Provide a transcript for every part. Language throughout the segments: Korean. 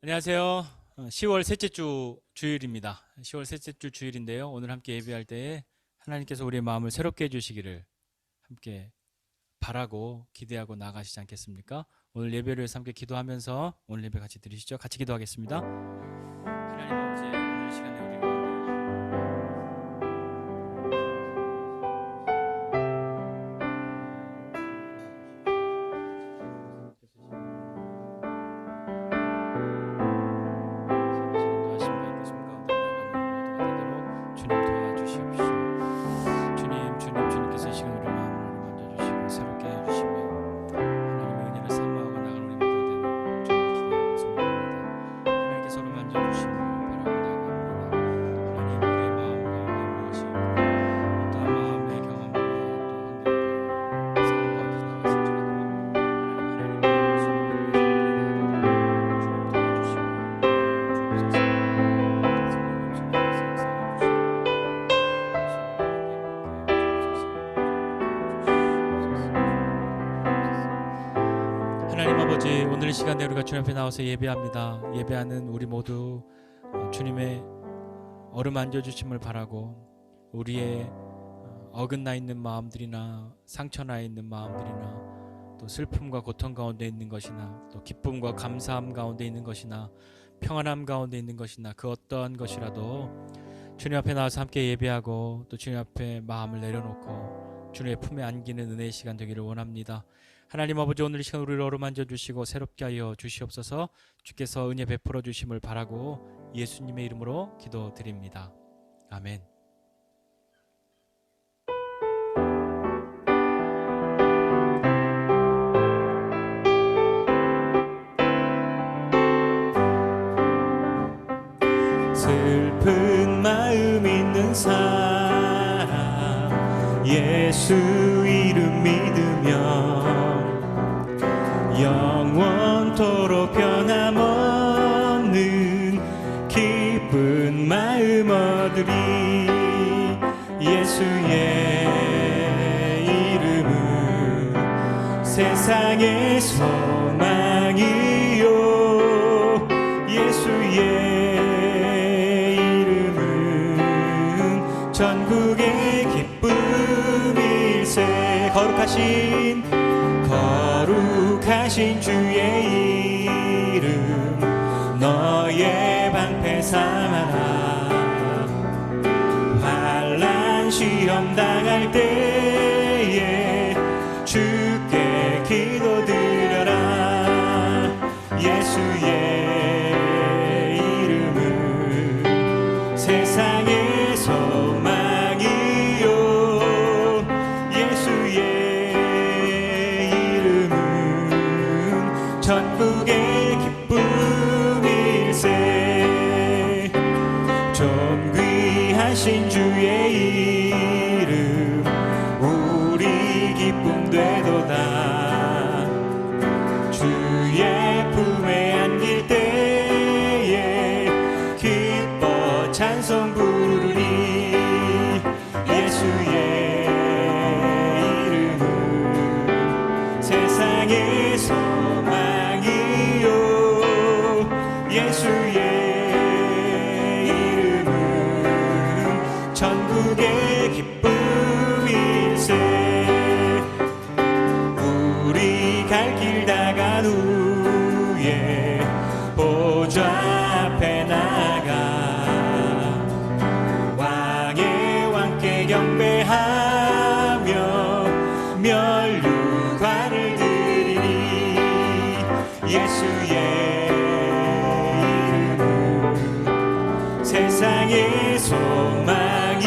안녕하세요. 10월 셋째 주 주일입니다. 10월 셋째 주 주일인데요. 오늘 함께 예배할 때에 하나님께서 우리의 마음을 새롭게 해주시기를 함께 바라고 기대하고 나가시지 않겠습니까? 오늘 예배를 위해서 함께 기도하면서 오늘 예배 같이 드리시죠. 같이 기도하겠습니다. 하나님 아버지, 오늘 시간에 우리 가운데 주님께서 이 시간 우리 마음을 만져주시고 새롭게 해주시며 하나님의 은혜를 사모하고 나가는 우리 모두가 되는 주님을 기도하고 소망합니다. 하나님께 서로 만져주시고 바라고 나갑니다. 하나님 우리의 마음 가운데 무엇이 있고 어떠한 마음의 경험과 또 상황 가운데 나왔을지라도 하나님의 모습을 위해서 주님 도와주시고 하나님 아버지, 오늘 이 시간에 우리가 주님 앞에 나와서 예배합니다. 예배하는 우리 모두 주님의 어루만져 주심을 바라고 우리의 어긋나 있는 마음들이나 상처나 있는 마음들이나 또 슬픔과 고통 가운데 있는 것이나 또 기쁨과 감사함 가운데 있는 것이나 평안함 가운데 있는 것이나 그 어떠한 것이라도 주님 앞에 나와서 함께 예배하고 또 주님 앞에 마음을 내려놓고 주님의 품에 안기는 은혜의 시간 되기를 원합니다. 하나님 아버지, 오늘 이 시간 우리를 어루만져 주시고 새롭게 하여 주시옵소서. 주께서 은혜 베풀어 주심을 바라고 예수님의 이름으로 기도드립니다. 아멘. 슬픈 마음 있는 사람 예수 이름 믿으며 영원토록 변함없는 기쁜 마음 얻으리. 예수의 이름은 세상의 소망이요 예수의 이름은 전국의 기쁨일세. 거룩하신 주의 이름 너의 방패 삼아라. 환난 시험 당할 때에 주께 기도드려라. 예수의 이름은 세상의 소망이요 예수의 전국의 기쁨일세. 존귀하신 주의 이름 우리 기쁨 되도다. 주의 품에 안길 때에 기뻐 찬송 부르리. 예수의 이름은 세상의 예수의 이름은 전국의 기쁨일세. 우리 갈 길 다 간 후에 보좌 앞에 나가 왕의 왕께 경배하며 면류관을 드리니. 예수의 세상의 소망이요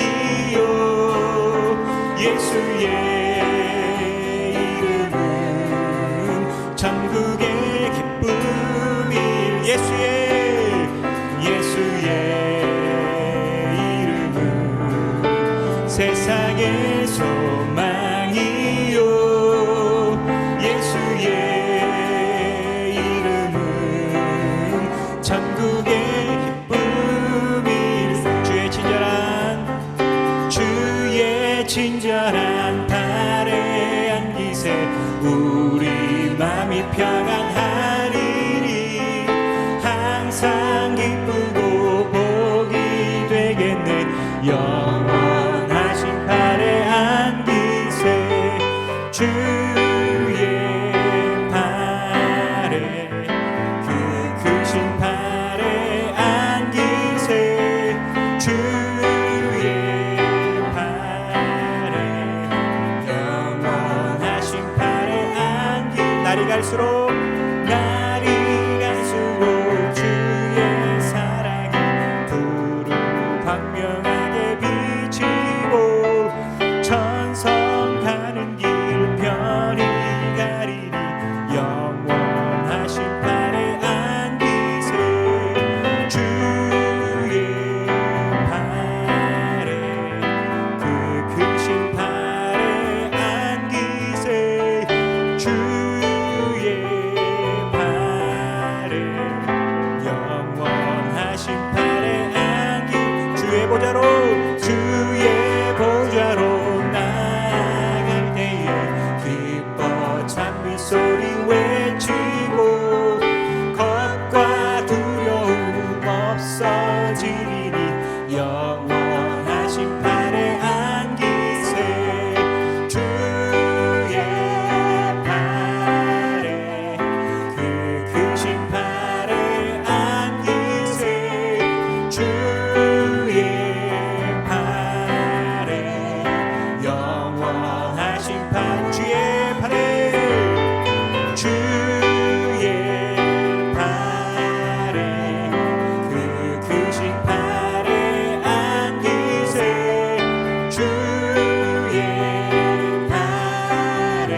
예수의 이름은 전국의 기쁨이. 예수의 이름은 세상의 소망이요 예수의 이름은 전국의 친절한 발에 안기세. 우리 맘이 평안하리니. 항상 기쁘고 복이 되겠네. 영원하신 팔에 안기세. 주의 팔에 그 크신 팔에 안기세. 주의 팔에 영원하신 팔에 안기. 날이 갈수록 주의 사랑이 두루 광명하게 비치고 천성 가는 길 편히 가리니 영원하신 팔에 안기세. 주의 팔에 그 크신 팔에 안기세. 주의 팔에 영원하신 팔에 안기. 주의 보좌로 나갈 때에 기뻐 찬미 소리 외치고 겁과 두려움 없어지리니 영원하신 팔에 안기세. 주의 팔에 그 크신 팔에 안기세. 주의 팔에 영원하신 팔. 주의 팔에 그 크신 팔에 안기세. 주의 팔에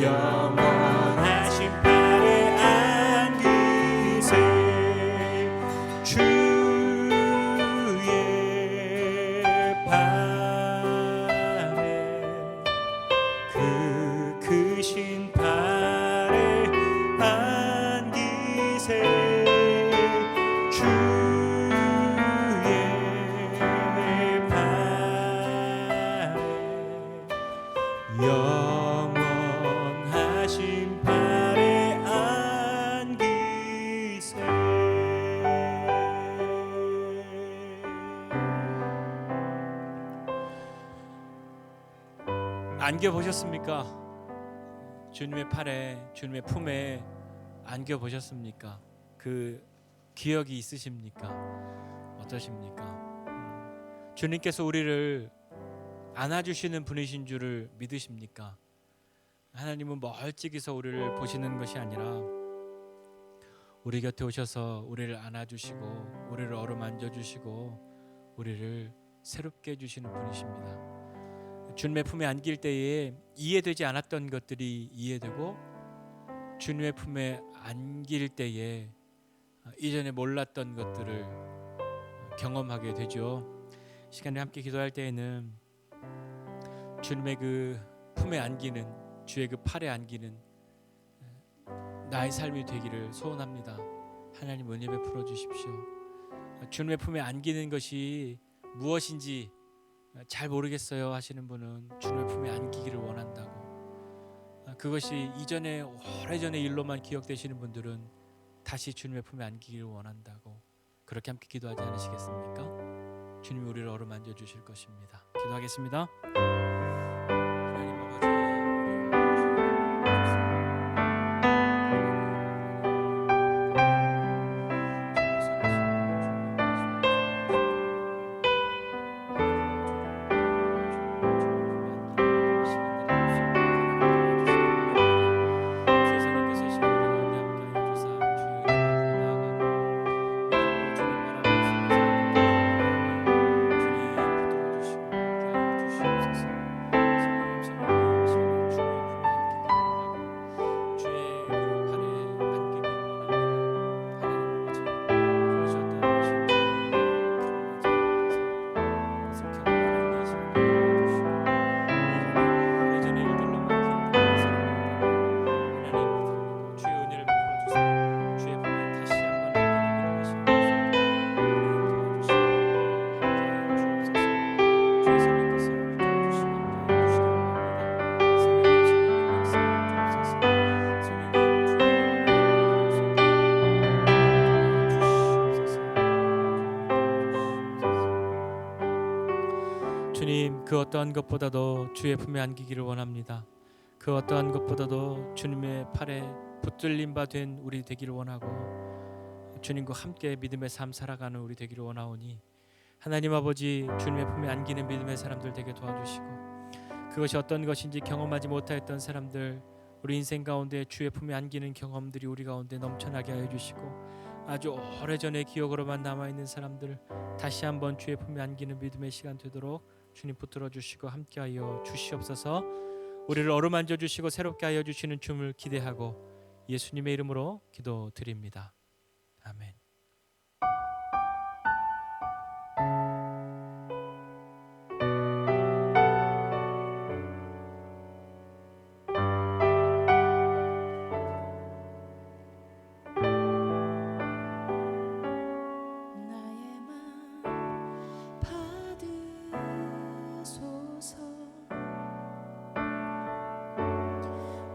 영원하신 팔에 안기세. 주의 팔에 그 크신 팔에 안기세. 주의 팔에 영원하신 팔에 안기세. 안겨보셨습니까? 주님의 팔에, 주님의 품에 안겨보셨습니까? 그 기억이 있으십니까? 어떠십니까? 주님께서 우리를 안아주시는 분이신 줄을 믿으십니까? 하나님은 멀찍이서 우리를 보시는 것이 아니라 우리 곁에 오셔서 우리를 안아주시고 우리를 어루만져주시고 우리를 새롭게 해주시는 분이십니다. 주님의 품에 안길 때에 이해되지 않았던 것들이 이해되고 주님의 품에 안길 때에 이전에 몰랐던 것들을 경험하게 되죠. 시간에 함께 기도할 때에는 주님의 그 품에 안기는, 주의 그 팔에 안기는 나의 삶이 되기를 소원합니다. 하나님 은혜 베풀어 주십시오. 주님의 품에 안기는 것이 무엇인지 잘 모르겠어요 하시는 분은 주님의 품에 안기기를 원한다고. 그것이 이전에 오래전의 일로만 기억되시는 분들은 다시 주님의 품에 안기기를 원한다고. 그렇게 함께 기도하지 않으시겠습니까? 주님이 우리를 어루만져 주실 것입니다. 기도하겠습니다. 하나님 아버지, 주님 주님, 그 어떠한 것보다도 주의 품에 안기기를 원합니다. 그 어떠한 것보다도 주님의 팔에 붙들림 바 된 우리 되기를 원하고 주님과 함께 믿음의 삶 살아가는 우리 되기를 원하오니 하나님 아버지, 주님의 품에 안기는 믿음의 사람들 되게 도와주시고, 그것이 어떤 것인지 경험하지 못하였던 사람들, 우리 인생 가운데 주의 품에 안기는 경험들이 우리 가운데 넘쳐나게 하여 주시고, 아주 오래전의 기억으로만 남아있는 사람들 다시 한번 주의 품에 안기는 믿음의 시간 되도록 주님 붙들어 주시고 함께하여 주시옵소서. 우리를 어루만져 주시고 새롭게 하여 주시는 춤을 기대하고 예수님의 이름으로 기도드립니다. 아멘.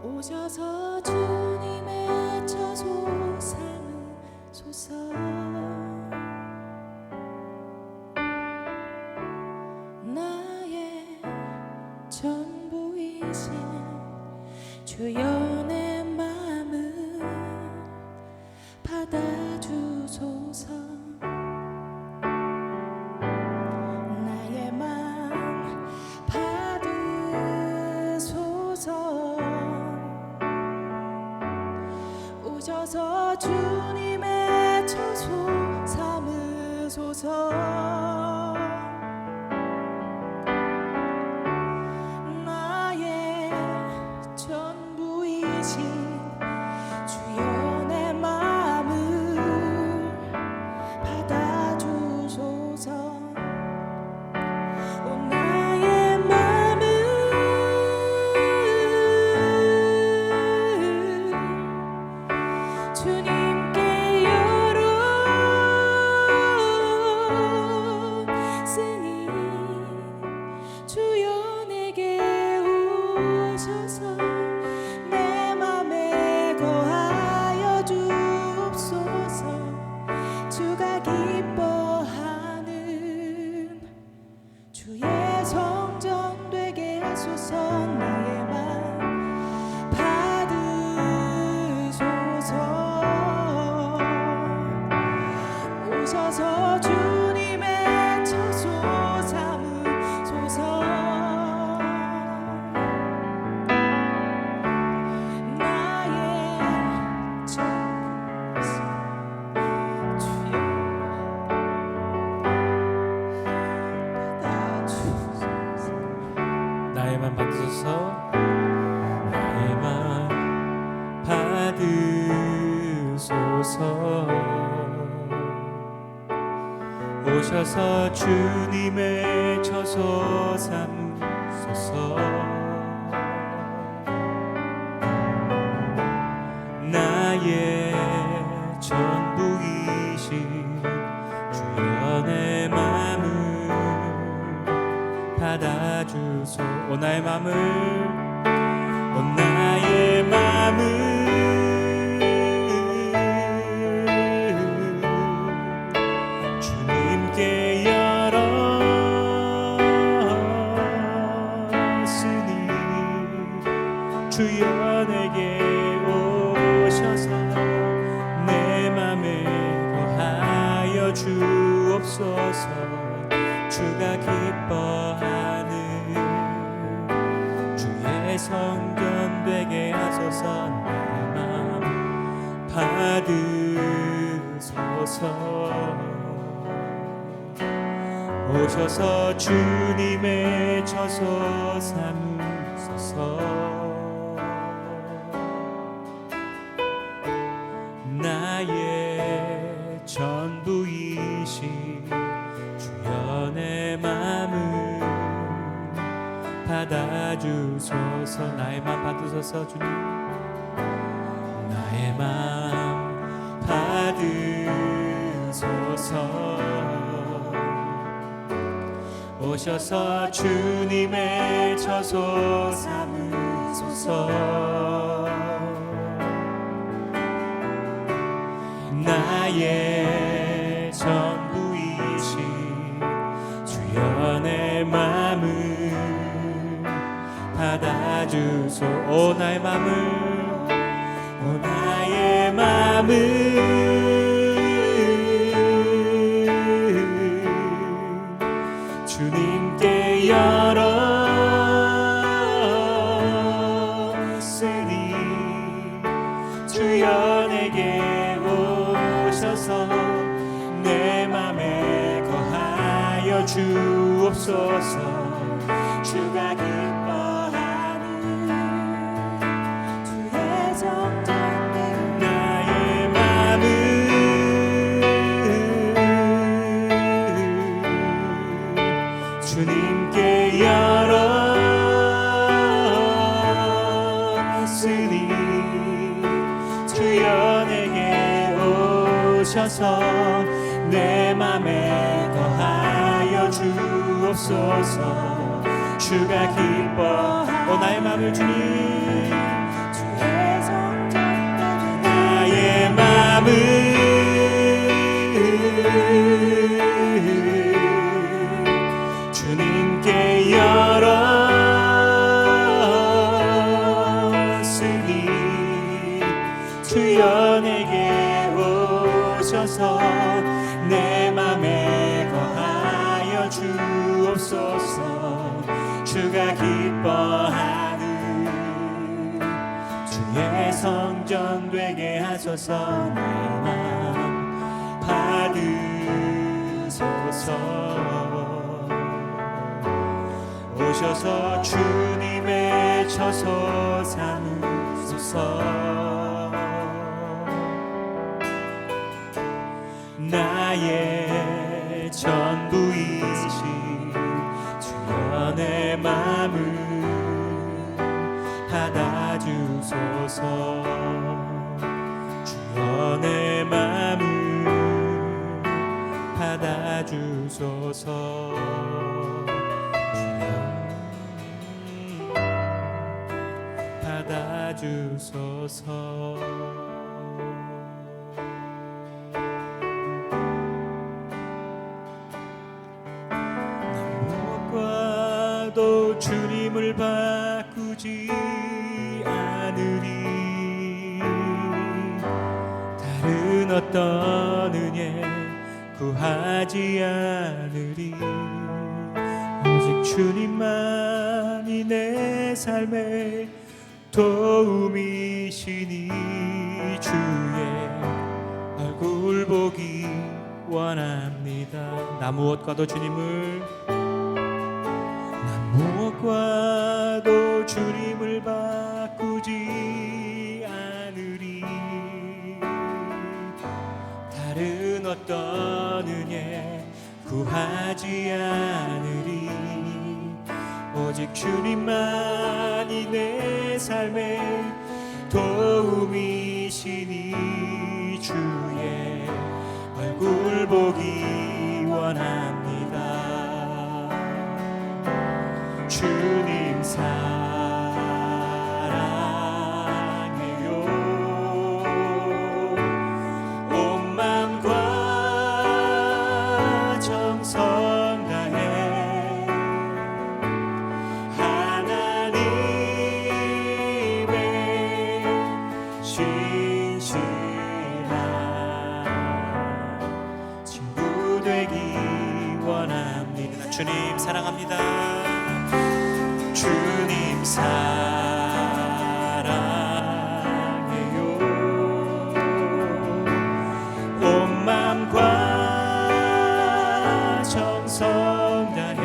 오셔서 주님의 처소 삼으소서. 나의 전부이신 주여 내 맘을 받아주소서. 나의 맘 받으소서. 오셔서 주님의 처소 삼으소서. 나의 전부이신 주여 내 마음을 받아주소서. 오 나의 마음을 주님께 열었으니 주여 내게 오셔서 내 맘에 거하여 주옵소서. 주가 기뻐하는 주의 성전 되게 하소서. 나의 맘 받으소서. 오셔서 주님의 처소 삼으소서. 나의 전부이신 주여 받아주소서. 나의 맘 받으소서. 나의 맘 받으소서. 오셔서 주님의 처소 삼소서. 나의 전부이신 주여 내 맘을 받아주소. 오 나의 맘을, 오 나의 맘을 주님께 열었으니 주여 내게 오셔서 내 맘에 거하여 주옵소서. 주가 기뻐하는 주의 성전 되게 하소서. 나의 맘 받으소서. 오셔서 주님의 처소 삼소서. 나의 전부이신 주여 내 맘을 받아주소서. 나의 맘 받으소서. 주님 나의 맘 받으소서. 오셔서 주님의 처소 삼으소서. 나의 전부이신 주여 내 맘을 주님께 열었으니 주여 내게 오셔서 내 맘에 거하여 주옵소서. 주가 기뻐하는 주의 정전된 나의 맘을 주님께 열었으니 주여 내게 오셔서 내 맘에 거하여 주옵소서. 주가 기뻐 나의 맘을 주님 주의 정전된 나의 맘을 주님께 열었으니 주여 내게 오셔서 내 맘에 거하여 주옵소서. 주가 기뻐하는 주의 성전 되게 하소서. 나의 맘 받으소서. 오셔서 주님의 처소 삼으소서. 나의 전부이신 주여 내 맘을 받아주소서. 주여 내 맘을 받아주소서. 주여 받아주소서. 또 주님을 바꾸지 않으리. 다른 어떤 은혜 구하지 않으리. 오직 주님만이 내 삶의 도움이시니 주의 얼굴 보기 원합니다. 나 무엇과도 주님을 무엇과도 주님을 바꾸지 않으리. 다른 어떤 은혜 구하지 않으리. 오직 주님만이 내 삶의 도움이시니 주의 얼굴 보기 원합니다. 주님 사랑해요. 온 맘과 정성 다해 하나님의 신실한 친구 되기 원합니다. 주님 사랑합니다. 주님 사랑해요. 온 맘과 정성 다해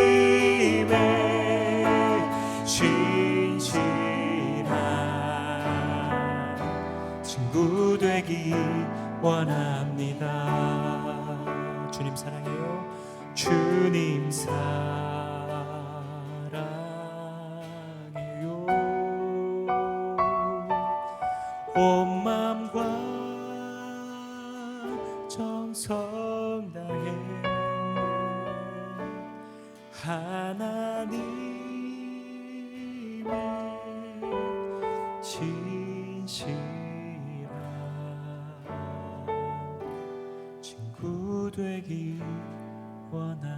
하나님의 신실한 친구 되기 원합니다. 주님 사랑해요. 주님 사랑해요. 온 맘과 정성 다해 하나님의 진실한 친구 되기 원합니다.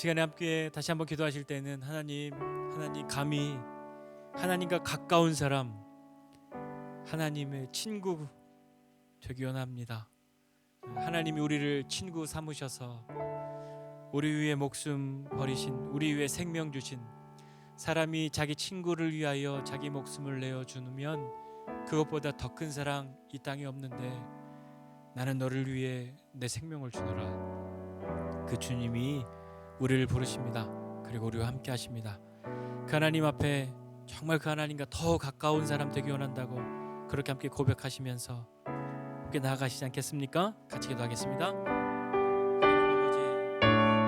시간에 함께 다시 한번 기도하실 때는 하나님 감히 하나님과 가까운 사람, 하나님의 친구 되기 원합니다. 하나님이 우리를 친구 삼으셔서 우리 위해 목숨 버리신, 우리 위해 생명 주신, 사람이 자기 친구를 위하여 자기 목숨을 내어주면 그것보다 더 큰 사랑 이 땅에 없는데, 나는 너를 위해 내 생명을 주노라. 그 주님이 우리를 부르십니다. 그리고 우리와 함께 하십니다. 그 하나님 앞에 정말 그 하나님과 더 가까운 사람 되기 원한다고 그렇게 함께 고백하시면서 함께 나아가시지 않겠습니까? 같이 기도하겠습니다. 하나님 아버지,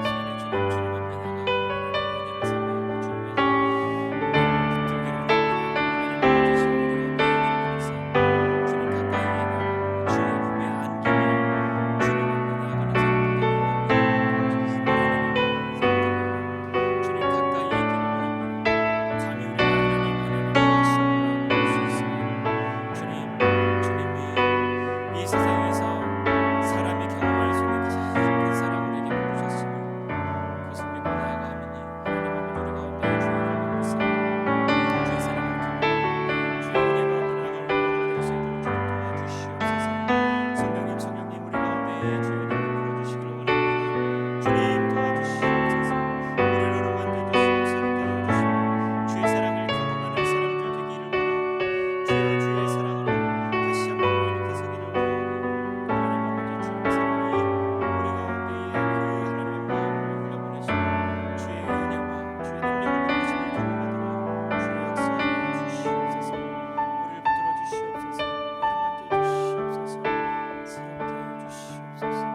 시간에 주님 앞에 나가 은혜를 삼아 주님의 붙들기를 원합니다. 하나님 아버지, 시간에 주님 가까이 나가 주의 품에 안기며 주님 앞에 나아가는 사람들 되기 원합니다. 주님 가까이 있기를 원합니다. 감히 우리가 하나님의 친구라고 할 수 있으면 주님이 이 세상에서 사람이 경험할 수 있는 가장 큰 사랑을 우리에게 베푸셨으니 그것을 믿고 나아가오니 하나님 아버지, 우리 가운데 주의 이름을 부르사 주의 사랑을 경험하고 주의 은혜 가운데 나아가는 우리가 될 수 있도록 주님 도와주시옵소서. 성령님 우리 가운데 주의 이름을 불어주시기를 원합니다. 주님 도와주시옵소서. 우리를 만져주시고 새롭게 해주시고 주의 사랑을 경험하는 사람들 되기를 원하오니 주의 사랑으로 다시 한번 일으켜 서기를 원하오니 하나님 아버지, 주의 사랑이 우리 가운데에 그 하나님의 마음을 흘려보내시고 주의 은혜와 주의 능력을 베푸심을 경험하도록 주의 역사를 주시옵소서. 우리를 붙들어 주시옵소서. 어루만져 주시옵소서. 새롭게 해주시옵소서.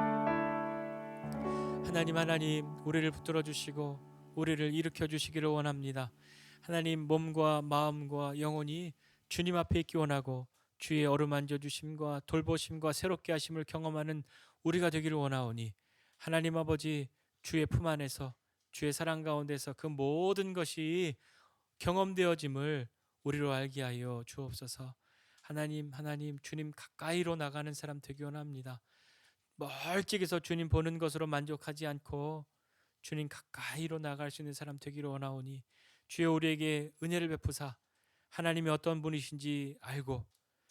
하나님 우리를 붙들어 주시고 우리를 일으켜 주시기를 원합니다. 하나님, 몸과 마음과 영혼이 주님 앞에 있기 원하고 주의 어루만져 주심과 돌보심과 새롭게 하심을 경험하는 우리가 되기를 원하오니 하나님 아버지, 주의 품 안에서 주의 사랑 가운데서 그 모든 것이 경험되어짐을 우리로 알게 하여 주옵소서. 하나님 주님 가까이로 나가는 사람 되기 원합니다. 멀찍이서 주님 보는 것으로 만족하지 않고 주님 가까이로 나갈 수 있는 사람 되기를 원하오니 주여 우리에게 은혜를 베푸사 하나님이 어떤 분이신지 알고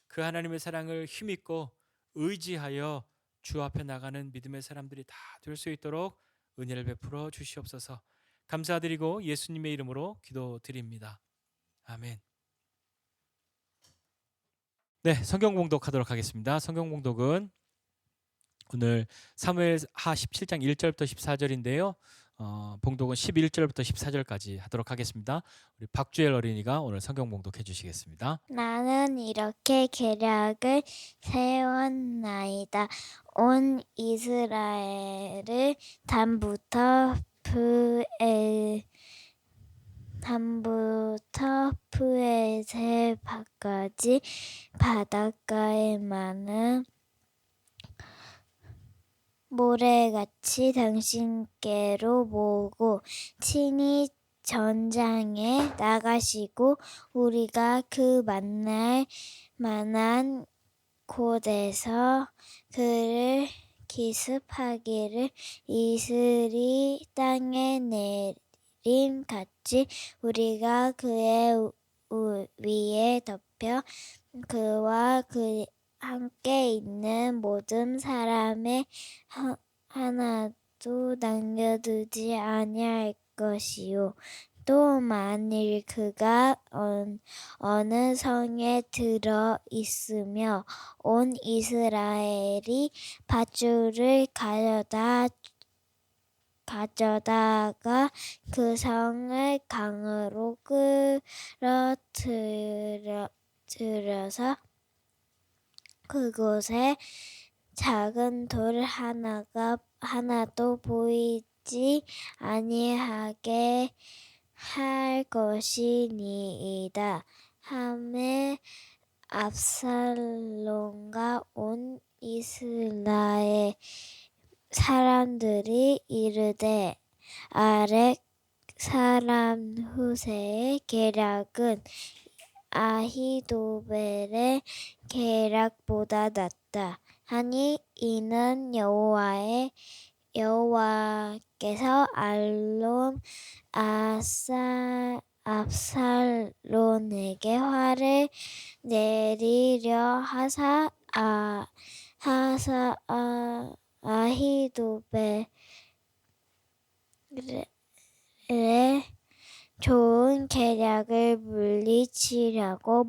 그 하나님의 사랑을 힘입고 의지하여 주 앞에 나가는 믿음의 사람들이 다 될 수 있도록 은혜를 베풀어 주시옵소서. 감사드리고 예수님의 이름으로 기도드립니다. 아멘. 네, 성경 봉독하도록 하겠습니다. 성경 봉독은 오늘 사무엘하 17장 1절부터 14절인데요. 봉독은 11절부터 14절까지 하도록 하겠습니다. 우리 박주엘 어린이가 오늘 성경 봉독해 주시겠습니다. 나는 이렇게 계략을 세웠나이다. 온 이스라엘을 단부터 푸에세바까지 바닷가에 많은 모래같이 당신께로 모으고 친히 전장에 나가시고 우리가 그 만날 만한 곳에서 그를 기습하기를 이슬이 땅에 내림같이 우리가 그의 위에 덮여 그와 그 함께 있는 모든 사람의 하나도 남겨두지 아니할 것이요. 또 만일 그가 어느 성에 들어 있으며 온 이스라엘이 밧줄을 가져다가 그 성을 강으로 끌어들여서 그곳에 작은 돌 하나도 보이지 아니하게 할 것이니이다. 하매 압살롬과 온 이스라엘 사람들이 이르되 아렉 사람 후세의 계략은 아히도벨의 계략보다 낫다 하니 이는 여호와의 여호와께서 압살론에게 화를 내리려 아히도벨의 좋은 계략을 물리치려고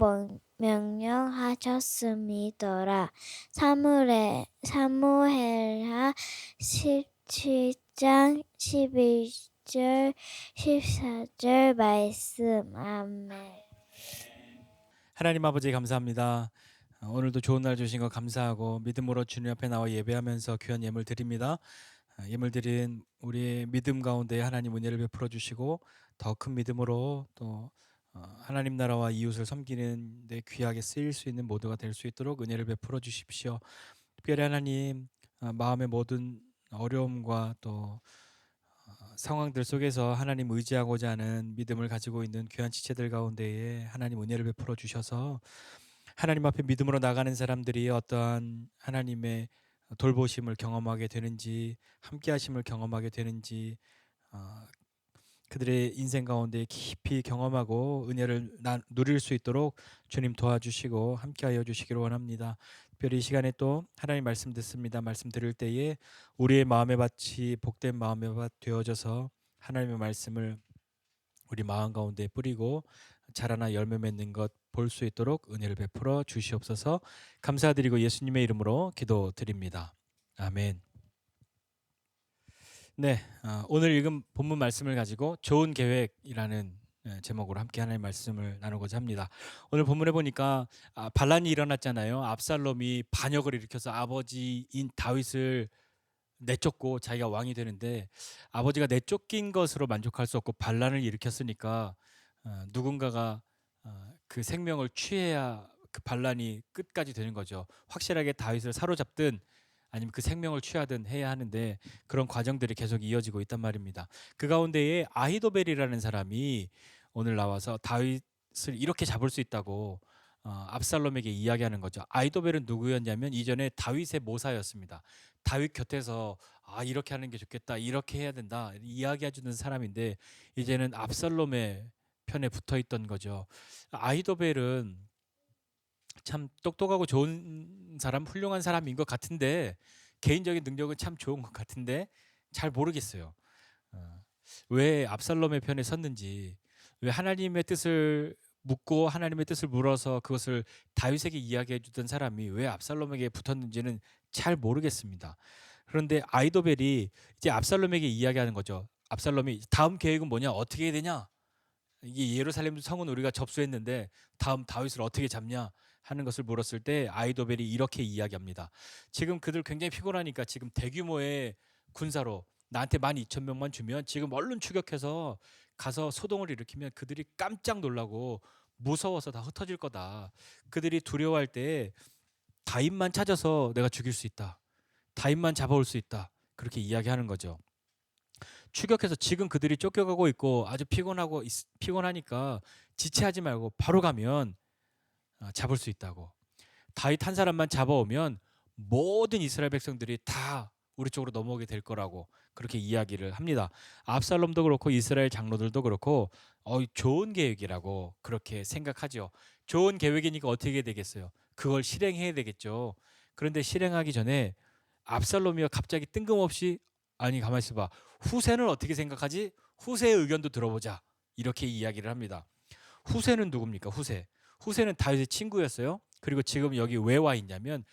명령하셨음이더라. 사무엘하 17장 11절 14절 말씀. 아멘. 하나님 아버지 감사합니다. 오늘도 좋은 날 주신 것 감사하고 믿음으로 주님 앞에 나와 예배하면서 귀한 예물 드립니다. 예물 드린 우리의 믿음 가운데 하나님 은혜를 베풀어 주시고 더 큰 믿음으로 또 하나님 나라와 이웃을 섬기는 데 귀하게 쓰일 수 있는 모두가 될 수 있도록 은혜를 베풀어 주십시오. 특별히 하나님 마음의 모든 어려움과 또 상황들 속에서 하나님 의지하고자 하는 믿음을 가지고 있는 귀한 지체들 가운데에 하나님 은혜를 베풀어 주셔서 하나님 앞에 믿음으로 나가는 사람들이 어떠한 하나님의 돌보심을 경험하게 되는지, 함께 하심을 경험하게 되는지, 그들의 인생 가운데 깊이 경험하고 은혜를 누릴 수 있도록 주님 도와주시고 함께하여 주시기를 원합니다. 특별히 이 시간에 또 하나님 말씀 듣습니다. 말씀 들을 때에 우리의 마음의 밭이 복된 마음의 밭 되어져서 하나님의 말씀을 우리 마음 가운데 뿌리고 자라나 열매 맺는 것 볼 수 있도록 은혜를 베풀어 주시옵소서. 감사드리고 예수님의 이름으로 기도드립니다. 아멘. 네, 오늘 읽은 본문 말씀을 가지고 좋은 계획이라는 제목으로 함께 하나님의 말씀을 나누고자 합니다. 오늘 본문에 보니까 반란이 일어났잖아요. 압살롬이 반역을 일으켜서 아버지인 다윗을 내쫓고 자기가 왕이 되는데 아버지가 내쫓긴 것으로 만족할 수 없고 반란을 일으켰으니까 누군가가 그 생명을 취해야 그 반란이 끝까지 되는 거죠. 확실하게 다윗을 사로잡든 아니면 그 생명을 취하든 해야 하는데 그런 과정들이 계속 이어지고 있단 말입니다. 그 가운데에 아히도벨이라는 사람이 오늘 나와서 다윗을 이렇게 잡을 수 있다고 압살롬에게 이야기하는 거죠. 아히도벨은 누구였냐면 이전에 다윗의 모사였습니다. 다윗 곁에서 이렇게 하는 게 좋겠다, 이렇게 해야 된다 이야기해주는 사람인데 이제는 압살롬의 편에 붙어있던 거죠. 아히도벨은 참 똑똑하고 좋은 사람, 훌륭한 사람인 것 같은데 개인적인 능력은 참 좋은 것 같은데 잘 모르겠어요. 왜 압살롬의 편에 섰는지, 왜 하나님의 뜻을 묻고 하나님의 뜻을 물어서 그것을 다윗에게 이야기해 주던 사람이 왜 압살롬에게 붙었는지는 잘 모르겠습니다. 그런데 아히도벨이 이제 압살롬에게 이야기하는 거죠. 압살롬이 다음 계획은 뭐냐, 어떻게 해야 되냐, 이게 예루살렘 성은 우리가 접수했는데 다음 다윗을 어떻게 잡냐 하는 것을 물었을 때 아히도벨이 이렇게 이야기합니다. 지금 그들 굉장히 피곤하니까 지금 대규모의 군사로 나한테 12,000명만 주면 지금 얼른 추격해서 가서 소동을 일으키면 그들이 깜짝 놀라고 무서워서 다 흩어질 거다. 그들이 두려워할 때 다윗만 찾아서 내가 죽일 수 있다, 다윗만 잡아올 수 있다, 그렇게 이야기하는 거죠. 추격해서 지금 그들이 쫓겨가고 있고 아주 피곤하니까 지체하지 말고 바로 가면 잡을 수 있다고. 다윗 한 사람만 잡아오면 모든 이스라엘 백성들이 다 우리 쪽으로 넘어오게 될 거라고 그렇게 이야기를 합니다. 압살롬도 그렇고 이스라엘 장로들도 그렇고 좋은 계획이라고 그렇게 생각하죠. 좋은 계획이니까 어떻게 되겠어요? 그걸 실행해야 되겠죠. 그런데 실행하기 전에 압살롬이가 갑자기 뜬금없이 가만히 있어봐, 후세는 어떻게 생각하지? 후세의 의견도 들어보자, 이렇게 이야기를 합니다. 후세는 누굽니까? 후세는 다윗의 친구였어요. 그리고 지금 여기 왜 와 있냐면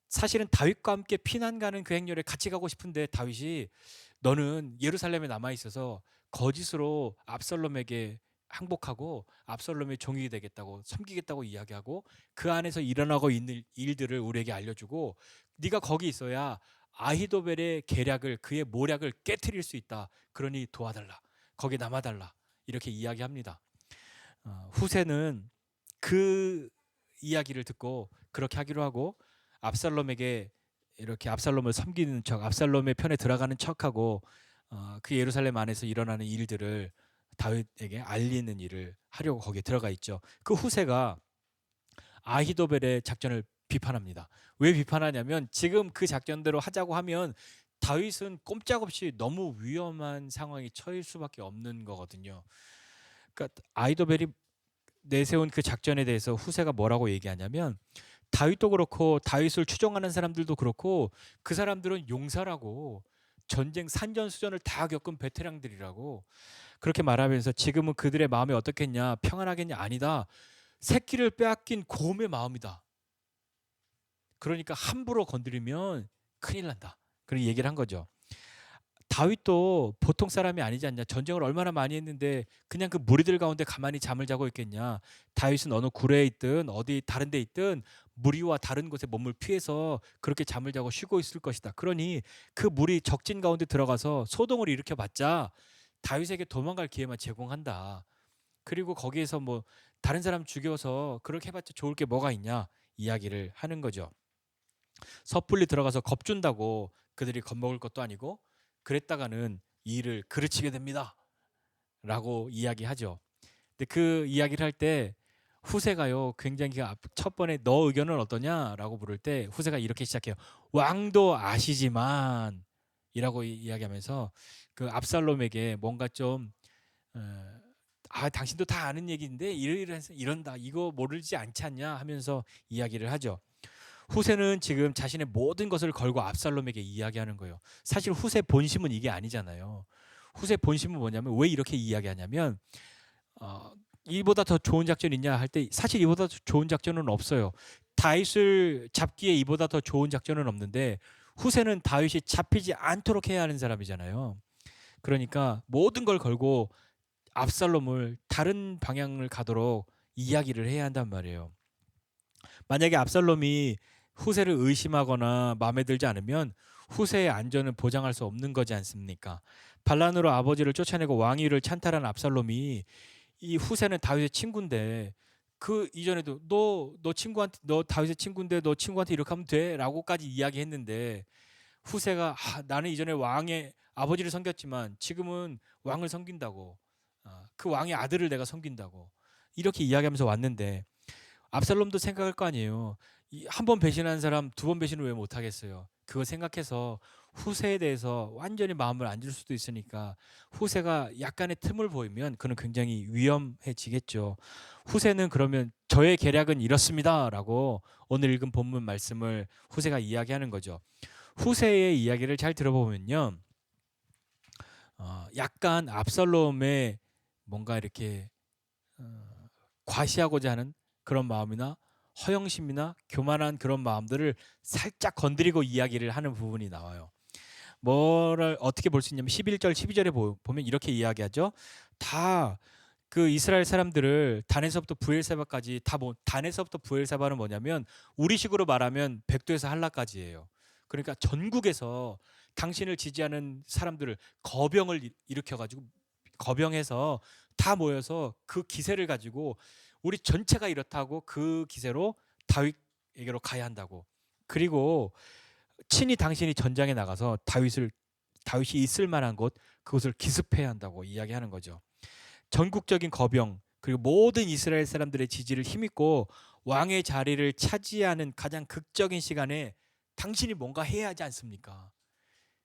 사실은 다윗과 함께 피난 가는 그 행렬에 같이 가고 싶은데 다윗이 너는 예루살렘에 남아 있어서 거짓으로 압살롬에게 항복하고 압살롬의 종이 되겠다고, 섬기겠다고 이야기하고 그 안에서 일어나고 있는 일들을 우리에게 알려주고 네가 거기 있어야 아히도벨의 계략을, 그의 모략을 깨트릴 수 있다. 그러니 도와달라, 거기 남아달라, 이렇게 이야기합니다. 후세는 그 이야기를 듣고 그렇게 하기로 하고 압살롬에게 이렇게 압살롬을 섬기는 척, 압살롬의 편에 들어가는 척하고 그 예루살렘 안에서 일어나는 일들을 다윗에게 알리는 일을 하려고 거기에 들어가 있죠. 그 후세가 아히도벨의 작전을 비판합니다. 왜 비판하냐면 지금 그 작전대로 하자고 하면 다윗은 꼼짝없이 너무 위험한 상황에 처할 수밖에 없는 거거든요. 그러니까 아이도벨이 내세운 그 작전에 대해서 후세가 뭐라고 얘기하냐면 다윗도 그렇고 다윗을 추종하는 사람들도 그렇고 그 사람들은 용사라고 전쟁 산전수전을 다 겪은 베테랑들이라고 그렇게 말하면서 지금은 그들의 마음이 어떻겠냐 평안하겠냐 아니다. 새끼를 빼앗긴 곰의 마음이다. 그러니까 함부로 건드리면 큰일 난다. 그런 얘기를 한 거죠. 다윗도 보통 사람이 아니지 않냐. 전쟁을 얼마나 많이 했는데 그냥 그 무리들 가운데 가만히 잠을 자고 있겠냐. 다윗은 어느 굴에 있든 어디 다른 데 있든 무리와 다른 곳에 몸을 피해서 그렇게 잠을 자고 쉬고 있을 것이다. 그러니 그 무리 적진 가운데 들어가서 소동을 일으켜봤자 다윗에게 도망갈 기회만 제공한다. 그리고 거기에서 뭐 다른 사람 죽여서 그렇게 해봤자 좋을 게 뭐가 있냐 이야기를 하는 거죠. 섣불리 들어가서 겁준다고 그들이 겁먹을 것도 아니고 그랬다가는 이 일을 그르치게 됩니다. 라고 이야기하죠. 근데 그 이야기를 할 때 후세가요 굉장히 첫 번에 너 의견은 어떠냐? 라고 물을 때 후세가 이렇게 시작해요. 왕도 아시지만 이라고 이야기하면서 그 압살롬에게 뭔가 좀 당신도 다 아는 얘기인데 이런다 이거 모르지 않지 않냐 하면서 이야기를 하죠. 후세는 지금 자신의 모든 것을 걸고 압살롬에게 이야기하는 거예요. 사실 후세 본심은 이게 아니잖아요. 후세 본심은 뭐냐면 왜 이렇게 이야기하냐면 이보다 더 좋은 작전 있냐 할 때 사실 이보다 더 좋은 작전은 없어요. 다윗을 잡기에 이보다 더 좋은 작전은 없는데 후세는 다윗이 잡히지 않도록 해야 하는 사람이잖아요. 그러니까 모든 걸 걸고 압살롬을 다른 방향을 가도록 이야기를 해야 한단 말이에요. 만약에 압살롬이 후세를 의심하거나 마음에 들지 않으면 후세의 안전은 보장할 수 없는 거지 않습니까? 반란으로 아버지를 쫓아내고 왕위를 찬탈한 압살롬이 이 후세는 다윗의 친구인데 그 이전에도 너 다윗의 친구인데 너 친구한테 이렇게 하면 돼라고까지 이야기했는데 후세가 나는 이전에 왕의 아버지를 섬겼지만 지금은 왕을 섬긴다고 그 왕의 아들을 내가 섬긴다고 이렇게 이야기하면서 왔는데 압살롬도 생각할 거 아니에요. 한 번 배신한 사람 두 번 배신을 왜 못하겠어요. 그거 생각해서 후세에 대해서 완전히 마음을 안 줄 수도 있으니까 후세가 약간의 틈을 보이면 그는 굉장히 위험해지겠죠. 후세는 그러면 저의 계략은 이렇습니다 라고 오늘 읽은 본문 말씀을 후세가 이야기하는 거죠. 후세의 이야기를 잘 들어보면요. 약간 압살롬의 뭔가 이렇게 과시하고자 하는 그런 마음이나 허영심이나 교만한 그런 마음들을 살짝 건드리고 이야기를 하는 부분이 나와요. 뭐를 어떻게 볼 수 있냐면 11절 12절에 보면 이렇게 이야기하죠. 다 그 이스라엘 사람들을 단에서부터 부엘세바까지 단에서부터 부엘세바는 뭐냐면 우리식으로 말하면 백도에서 한라까지예요. 그러니까 전국에서 당신을 지지하는 사람들을 거병을 일으켜가지고 거병해서 다 모여서 그 기세를 가지고 우리 전체가 이렇다고 그 기세로 다윗에게로 가야 한다고. 그리고 친히 당신이 전장에 나가서 다윗이 있을 만한 곳 그곳을 기습해야 한다고 이야기하는 거죠. 전국적인 거병 그리고 모든 이스라엘 사람들의 지지를 힘입고 왕의 자리를 차지하는 가장 극적인 시간에 당신이 뭔가 해야 하지 않습니까?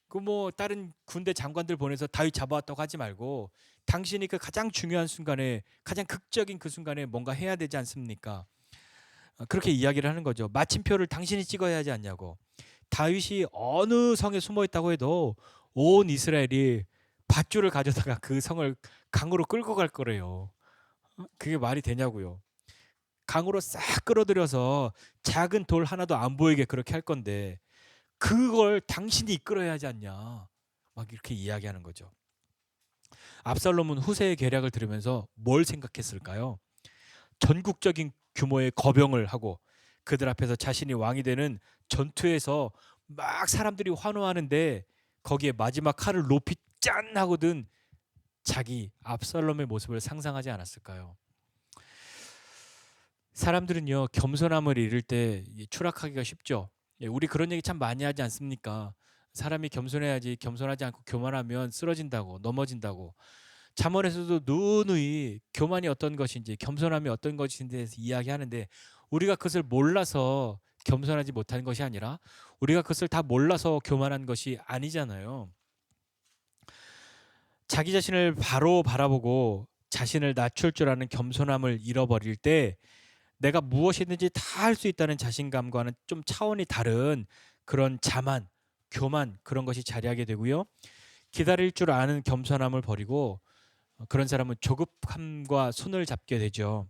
그 뭐 다른 군대 장관들 보내서 다윗 잡아왔다고 하지 말고 당신이 그 가장 중요한 순간에 가장 극적인 그 순간에 뭔가 해야 되지 않습니까? 그렇게 이야기를 하는 거죠. 마침표를 당신이 찍어야 하지 않냐고. 다윗이 어느 성에 숨어 있다고 해도 온 이스라엘이 밧줄을 가져다가 그 성을 강으로 끌고 갈 거래요. 그게 말이 되냐고요. 강으로 싹 끌어들여서 작은 돌 하나도 안 보이게 그렇게 할 건데 그걸 당신이 이끌어야 하지 않냐. 막 이렇게 이야기하는 거죠. 압살롬은 후세의 계략을 들으면서 뭘 생각했을까요? 전국적인 규모의 거병을 하고 그들 앞에서 자신이 왕이 되는 전투에서 막 사람들이 환호하는데 거기에 마지막 칼을 높이 짠 하고 든 자기 압살롬의 모습을 상상하지 않았을까요? 사람들은요 겸손함을 잃을 때 추락하기가 쉽죠. 우리 그런 얘기 참 많이 하지 않습니까? 사람이 겸손해야지 겸손하지 않고 교만하면 쓰러진다고 넘어진다고. 잠언에서도 누누이 교만이 어떤 것인지 겸손함이 어떤 것인지 대해서 이야기하는데 우리가 그것을 몰라서 겸손하지 못한 것이 아니라 우리가 그것을 다 몰라서 교만한 것이 아니잖아요. 자기 자신을 바로 바라보고 자신을 낮출 줄 아는 겸손함을 잃어버릴 때 내가 무엇이든지 다 할 수 있다는 자신감과는 좀 차원이 다른 그런 자만, 교만 그런 것이 자리하게 되고요. 기다릴 줄 아는 겸손함을 버리고 그런 사람은 조급함과 손을 잡게 되죠.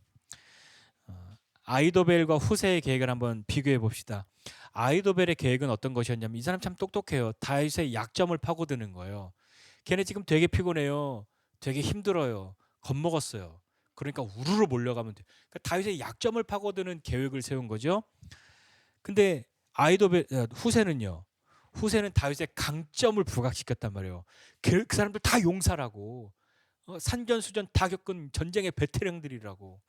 아이도벨과 후세의 계획을 한번 비교해 봅시다. 아이도벨의 계획은 어떤 것이었냐면 이 사람 참 똑똑해요. 다윗의 약점을 파고드는 거예요. 걔네 지금 되게 피곤해요. 되게 힘들어요. 겁먹었어요. 그러니까 우르르 몰려가면 돼요. 그러니까 다윗의 약점을 파고드는 계획을 세운 거죠. 근데 후세는요. 후세는 다윗의 강점을 부각시켰단 말이에요. 그 사람들 다 용사라고. 산전수전 다 겪은 전쟁의 베테랑들이라고.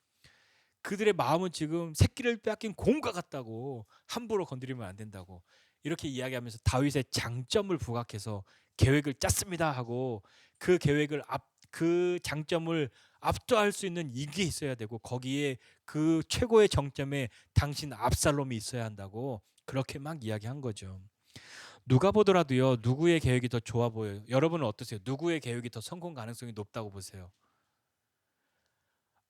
그들의 마음은 지금 새끼를 빼앗긴 곰과 같다고. 함부로 건드리면 안 된다고. 이렇게 이야기하면서 다윗의 장점을 부각해서 계획을 짰습니다 하고 그 장점을 압도할 수 있는 이게 있어야 되고 거기에 그 최고의 정점에 당신 압살롬이 있어야 한다고 그렇게 막 이야기한 거죠. 누가 보더라도요. 누구의 계획이 더 좋아 보여요? 여러분은 어떠세요? 누구의 계획이 더 성공 가능성이 높다고 보세요?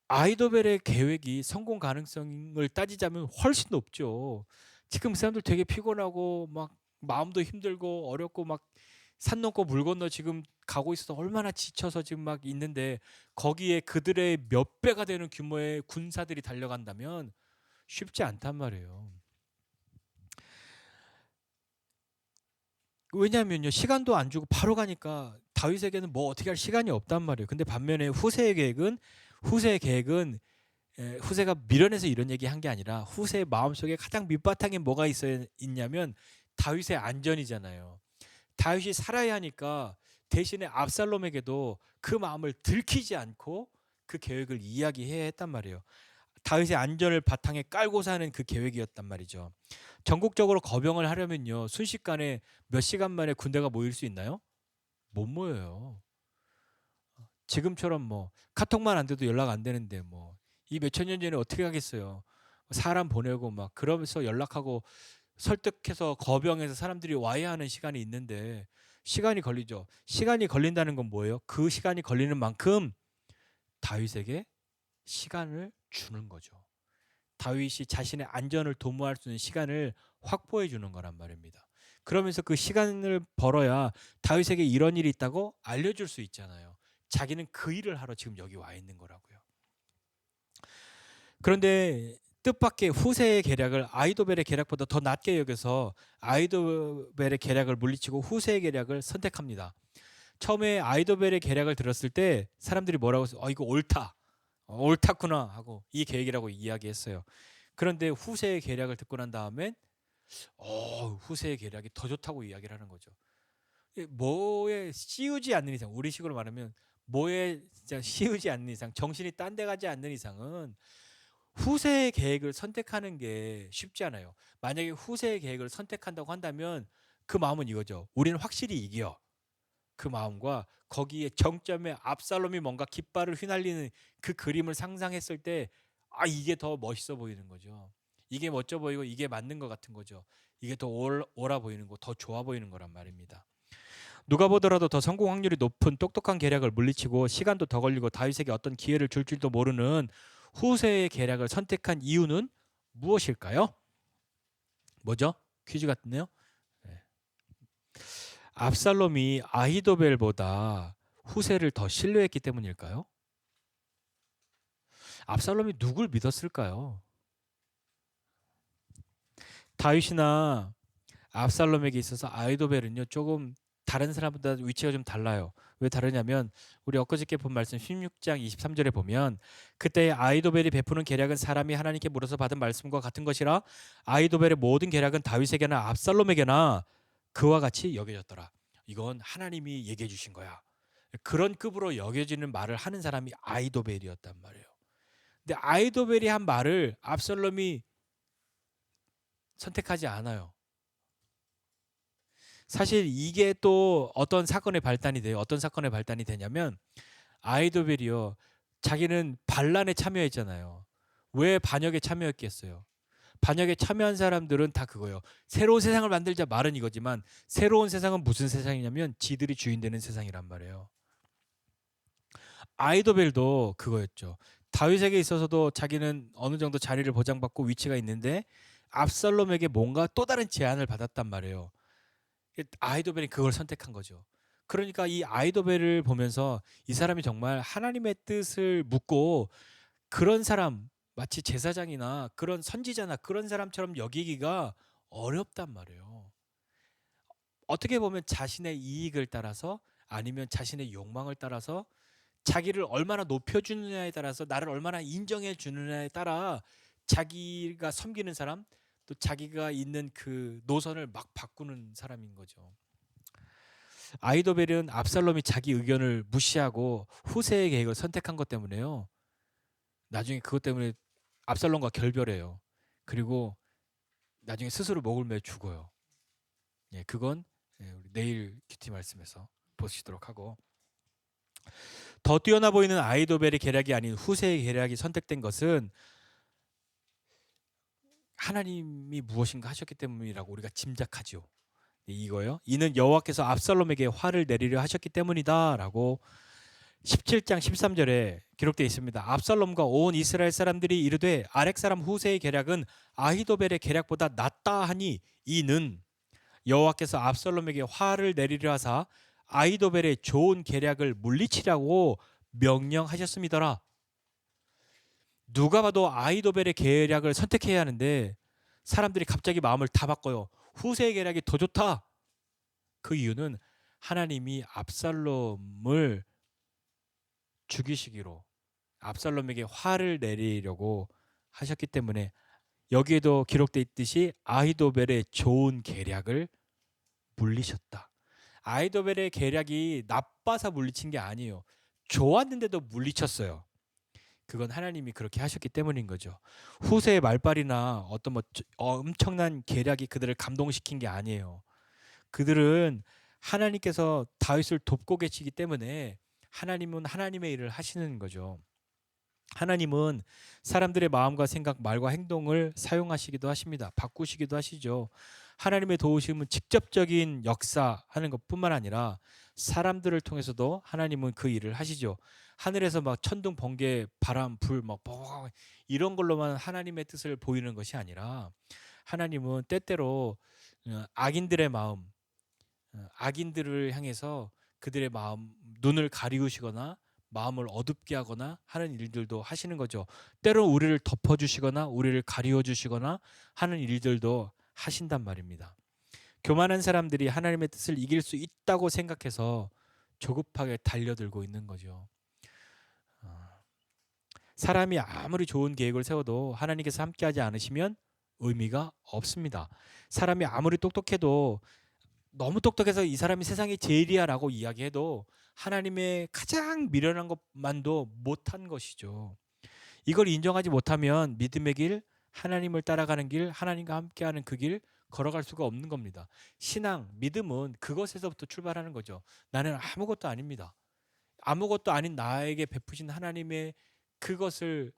아이도벨의 계획이 성공 가능성을 따지자면 훨씬 높죠. 지금 그 사람들 되게 피곤하고 막 마음도 힘들고 어렵고 막 산 넘고 물 건너 지금 가고 있어서 얼마나 지쳐서 지금 막 있는데 거기에 그들의 몇 배가 되는 규모의 군사들이 달려간다면 쉽지 않단 말이에요. 왜냐하면요. 시간도 안 주고 바로 가니까 다윗에게는 뭐 어떻게 할 시간이 없단 말이에요. 근데 반면에 후세의 계획은 후세가 미련해서 이런 얘기 한 게 아니라 후세의 마음속에 가장 밑바탕에 뭐가 있냐면 다윗의 안전이잖아요. 다윗이 살아야 하니까 대신에 압살롬에게도 그 마음을 들키지 않고 그 계획을 이야기해야 했단 말이에요. 다윗의 안전을 바탕에 깔고 사는 그 계획이었단 말이죠. 전국적으로 거병을 하려면요. 순식간에 몇 시간 만에 군대가 모일 수 있나요? 못 모여요. 지금처럼 뭐 카톡만 안 돼도 연락 안 되는데 뭐 이 몇천 년 전에 어떻게 하겠어요. 사람 보내고 막 그러면서 연락하고 설득해서 거병해서 사람들이 와야 하는 시간이 있는데 시간이 걸리죠. 시간이 걸린다는 건 뭐예요? 그 시간이 걸리는 만큼 다윗에게 시간을 주는 거죠. 다윗이 자신의 안전을 도모할 수 있는 시간을 확보해 주는 거란 말입니다. 그러면서 그 시간을 벌어야 다윗에게 이런 일이 있다고 알려줄 수 있잖아요. 자기는 그 일을 하러 지금 여기 와 있는 거라고요. 그런데 뜻밖의 후세의 계략을 아이도벨의 계략보다 더 낮게 여겨서 아이도벨의 계략을 물리치고 후세의 계략을 선택합니다. 처음에 아이도벨의 계략을 들었을 때 사람들이 뭐라고 했어요? 이거 옳다구나 하고 이 계획이라고 이야기했어요. 그런데 후세의 계략을 듣고 난 다음엔 후세의 계략이 더 좋다고 이야기를 하는 거죠. 뭐에 씌우지 않는 이상, 우리식으로 말하면 뭐에 진짜 씌우지 않는 이상, 정신이 딴 데 가지 않는 이상은 후세의 계획을 선택하는 게 쉽지 않아요. 만약에 후세의 계획을 선택한다고 한다면 그 마음은 이거죠. 우리는 확실히 이겨. 그 마음과 거기에 정점에 압살롬이 뭔가 깃발을 휘날리는 그 그림을 상상했을 때 이게 더 멋있어 보이는 거죠. 이게 멋져 보이고 이게 맞는 것 같은 거죠. 이게 더 옳아 보이는 거, 더 좋아 보이는 거란 말입니다. 누가 보더라도 더 성공 확률이 높은 똑똑한 계략을 물리치고 시간도 더 걸리고 다윗에게 어떤 기회를 줄 줄도 모르는 후세의 계략을 선택한 이유는 무엇일까요? 뭐죠? 퀴즈 같네요. 네. 압살롬이 아히도벨보다 후세를 더 신뢰했기 때문일까요? 압살롬이 누굴 믿었을까요? 다윗이나 압살롬에게 있어서 아히도벨은요 조금 다른 사람보다 위치가 좀 달라요. 왜 다르냐면 우리 엊그저께 본 말씀 16장 23절에 보면 그때 아히도벨이 베푸는 계략은 사람이 하나님께 물어서 받은 말씀과 같은 것이라 아히도벨의 모든 계략은 다윗에게나 압살롬에게나 그와 같이 여겨졌더라. 이건 하나님이 얘기해 주신 거야. 그런 급으로 여겨지는 말을 하는 사람이 아히도벨이었단 말이에요. 근데 아히도벨이 한 말을 압살롬이 선택하지 않아요. 사실 이게 또 어떤 사건의 발단이 돼요. 어떤 사건의 발단이 되냐면 아히도벨이요. 자기는 반란에 참여했잖아요. 왜 반역에 참여했겠어요? 반역에 참여한 사람들은 다 그거예요. 새로운 세상을 만들자 말은 이거지만 새로운 세상은 무슨 세상이냐면 지들이 주인 되는 세상이란 말이에요. 아이도벨도 그거였죠. 다윗에게 있어서도 자기는 어느 정도 자리를 보장받고 위치가 있는데 압살롬에게 뭔가 또 다른 제안을 받았단 말이에요. 아이도벨이 그걸 선택한 거죠. 그러니까 이 아이도벨을 보면서 이 사람이 정말 하나님의 뜻을 묻고 그런 사람, 마치 제사장이나 그런 선지자나 그런 사람처럼 여기기가 어렵단 말이에요. 어떻게 보면 자신의 이익을 따라서 아니면 자신의 욕망을 따라서 자기를 얼마나 높여주느냐에 따라서 나를 얼마나 인정해 주느냐에 따라 자기가 섬기는 사람 또 자기가 있는 그 노선을 막 바꾸는 사람인 거죠. 아이도벨은 압살롬이 자기 의견을 무시하고 후세의 계획을 선택한 것 때문에요. 나중에 그것 때문에 압살롬과 결별해요. 그리고 나중에 스스로 목을 매 죽어요. 예, 그건 우리 내일 큐티 말씀에서 보시도록 하고, 더 뛰어나 보이는 아이도벨의 계략이 아닌 후세의 계략이 선택된 것은 하나님이 무엇인가 하셨기 때문이라고 우리가 짐작하죠. 이거요. 이는 여호와께서 압살롬에게 화를 내리려 하셨기 때문이다라고 17장 13절에 기록되어 있습니다. 압살롬과 온 이스라엘 사람들이 이르되 아렉 사람 후세의 계략은 아히도벨의 계략보다 낫다 하니 이는 여호와께서 압살롬에게 화를 내리려 하사 아히도벨의 좋은 계략을 물리치라고 명령하셨음이더라. 누가 봐도 아히도벨의 계략을 선택해야 하는데 사람들이 갑자기 마음을 다 바꿔요. 후세의 계략이 더 좋다. 그 이유는 하나님이 압살롬을 죽이시기로 압살롬에게 화를 내리려고 하셨기 때문에 여기에도 기록되어 있듯이 아히도벨의 좋은 계략을 물리셨다. 아히도벨의 계략이 나빠서 물리친 게 아니에요. 좋았는데도 물리쳤어요. 그건 하나님이 그렇게 하셨기 때문인 거죠. 후세의 말발이나 어떤 엄청난 계략이 그들을 감동시킨 게 아니에요. 그들은 하나님께서 다윗을 돕고 계시기 때문에 하나님은 하나님의 일을 하시는 거죠. 하나님은 사람들의 마음과 생각, 말과 행동을 사용하시기도 하십니다. 바꾸시기도 하시죠. 하나님의 도우심은 직접적인 역사하는 것뿐만 아니라 사람들을 통해서도 하나님은 그 일을 하시죠. 하늘에서 막 천둥, 번개, 바람, 불, 막 이런 걸로만 하나님의 뜻을 보이는 것이 아니라 하나님은 때때로 악인들의 마음, 악인들을 향해서 그들의 마음, 눈을 가리우시거나 마음을 어둡게 하거나 하는 일들도 하시는 거죠. 때로 우리를 덮어주시거나 우리를 가리워주시거나 하는 일들도 하신단 말입니다. 교만한 사람들이 하나님의 뜻을 이길 수 있다고 생각해서 조급하게 달려들고 있는 거죠. 사람이 아무리 좋은 계획을 세워도 하나님께서 함께하지 않으시면 의미가 없습니다. 사람이 아무리 똑똑해도 너무 똑똑해서 이 사람이 세상에 제일이야라고 이야기해도 하나님의 가장 미련한 것만도 못한 것이죠. 이걸 인정하지 못하면 믿음의 길, 하나님을 따라가는 길, 하나님과 함께하는 그 길 걸어갈 수가 없는 겁니다. 신앙, 믿음은 그것에서부터 출발하는 거죠. 나는 아무것도 아닙니다. 아무것도 아닌 나에게 베푸신 하나님의 그것을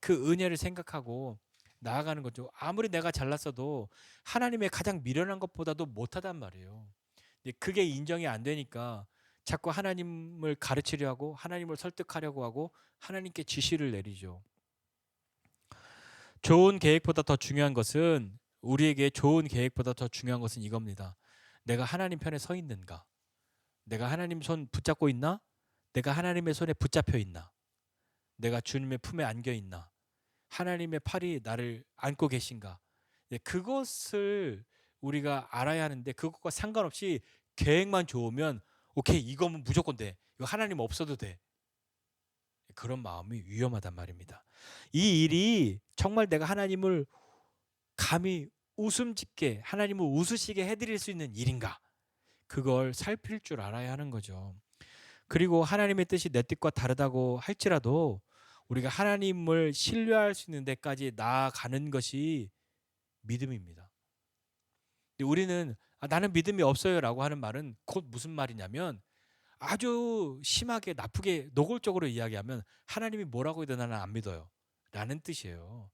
그 은혜를 생각하고 나아가는 거죠. 아무리 내가 잘났어도 하나님의 가장 미련한 것보다도 못하단 말이에요. 그게 인정이 안 되니까 자꾸 하나님을 가르치려 하고 하나님을 설득하려고 하고 하나님께 지시를 내리죠. 좋은 계획보다 더 중요한 것은 우리에게 좋은 계획보다 더 중요한 것은 이겁니다. 내가 하나님 편에 서 있는가? 내가 하나님 손 붙잡고 있나? 내가 하나님의 손에 붙잡혀 있나? 내가 주님의 품에 안겨 있나? 하나님의 팔이 나를 안고 계신가? 그것을 우리가 알아야 하는데 그것과 상관없이 계획만 좋으면 오케이 이거면 무조건 돼. 이거 하나님 없어도 돼. 그런 마음이 위험하단 말입니다. 이 일이 정말 내가 하나님을 감히 웃음 짓게 하나님을 웃으시게 해드릴 수 있는 일인가? 그걸 살필 줄 알아야 하는 거죠. 그리고 하나님의 뜻이 내 뜻과 다르다고 할지라도 우리가 하나님을 신뢰할 수 있는 데까지 나아가는 것이 믿음입니다. 근데 우리는 나는 믿음이 없어요라고 하는 말은 곧 무슨 말이냐면 아주 심하게 나쁘게 노골적으로 이야기하면 하나님이 뭐라고 해도 나는 안 믿어요 라는 뜻이에요.